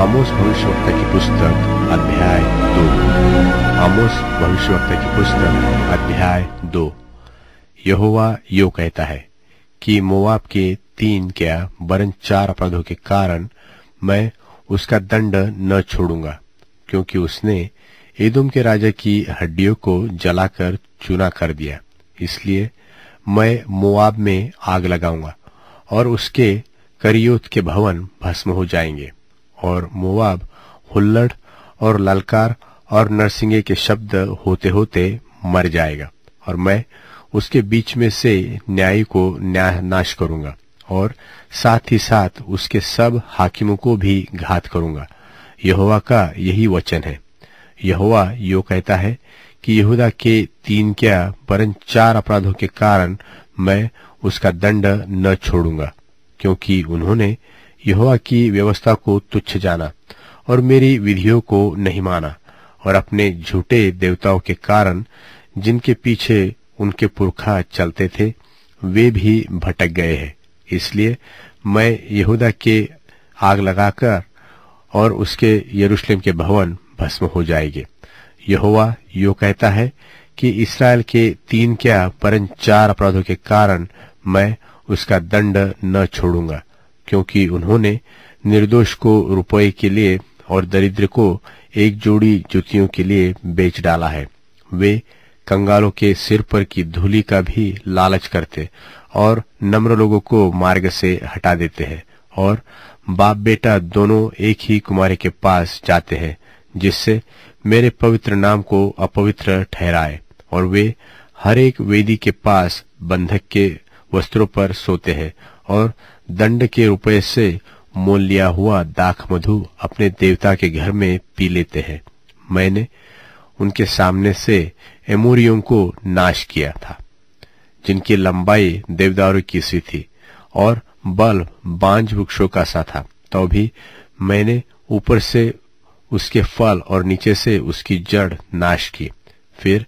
आमोस भविष्यवक्ता की पुस्तक अध्याय 2। आमोस भविष्यवक्ता की पुस्तक अध्याय 2। यहोवा यो कहता है कि मोआब के 3 क्या वरन 4 अपराधों के कारण मैं उसका दंड न छोड़ूंगा, क्योंकि उसने एदोम के राजा की हड्डियों को जलाकर चूना कर दिया। इसलिए मैं मोआब में आग लगाऊंगा और उसके करियोत के भवन भस्म हो जाएंगे, और मोआब हुल्लड़ और ललकार और नरसिंगे के शब्द होते होते मर जाएगा। और मैं उसके बीच में से न्यायी को नाश करूंगा और साथ ही साथ उसके सब हाकिमों को भी घात करूंगा। यहोवा का यही वचन है। यहोवा यो कहता है कि यहूदा के 3 क्या वरन 4 अपराधों के कारण मैं उसका दंड न छोड़ूंगा, क्योंकि उन्होंने यहोवा की व्यवस्था को तुच्छ जाना और मेरी विधियों को नहीं माना, और अपने झूठे देवताओं के कारण जिनके पीछे उनके पुरखा चलते थे वे भी भटक गए हैं। इसलिए मैं यहूदा के आग लगाकर और उसके यरूशलेम के भवन भस्म हो जाएंगे। यहोवा यो कहता है कि इस्राएल के 3 क्या वरन 4 अपराधों के कारण मैं उसका दंड न छोड़ूंगा, क्योंकि उन्होंने निर्दोष को रुपये के लिए और दरिद्र को एक जोड़ी जूतियों के लिए बेच डाला है। वे कंगालों के सिर पर की धूलि का भी लालच करते और नम्र लोगों को मार्ग से हटा देते हैं, और बाप बेटा दोनों एक ही कुमारी के पास जाते हैं, जिससे मेरे पवित्र नाम को अपवित्र ठहराए। और वे हर एक वेदी के पास बंधक के वस्त्रों पर सोते हैं और दंड के रुपये से मोल लिया हुआ दाख मधु अपने देवता के घर में पी लेते हैं। मैंने उनके सामने से एमोरियों को नाश किया था, जिनकी लंबाई देवदारू की सी थी और बल बांज वृक्षों का सा था। तो भी मैंने ऊपर से उसके फल और नीचे से उसकी जड़ नाश की। फिर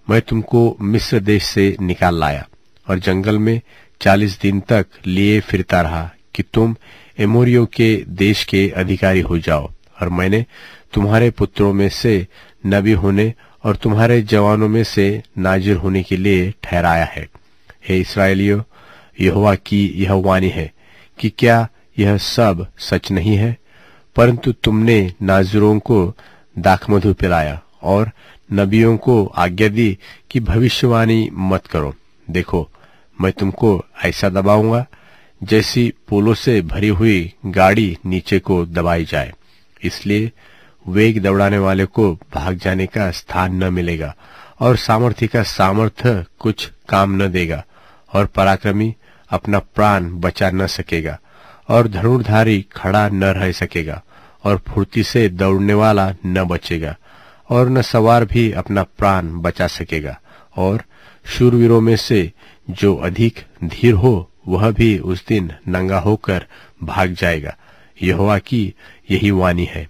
मैं तुमको मिस्र देश से निकाल लाया और जंगल में 40 दिन तक लिए फिरता रहा कि तुम एमोरियों के देश के अधिकारी हो जाओ। और मैंने तुम्हारे पुत्रों में से नबी होने और तुम्हारे जवानों में से नाजिर होने के लिए ठहराया है। हे इस्राएलियों, यहोवा की यह वाणी है कि क्या यह सब सच नहीं है? परंतु तुमने नाजिरों को दाखमधु पिलाया और नबियों को आज्ञा दी कि भविष्यवाणी मत करो। देखो, मैं तुमको ऐसा दबाऊंगा जैसी पोलों से भरी हुई गाड़ी नीचे को दबाई जाए। इसलिए वेग दौड़ाने वाले को भाग जाने का स्थान न मिलेगा, और सामर्थी का सामर्थ्य कुछ काम न देगा, और पराक्रमी अपना प्राण बचा न सकेगा, और धनुर्धारी खड़ा न रह सकेगा, और फुर्ती से दौड़ने वाला न बचेगा, और न सवार भी अपना प्राण बचा सकेगा। और शूरवीरों में से जो अधिक धीर हो वह भी उस दिन नंगा होकर भाग जाएगा। यहोवा की यही वाणी है।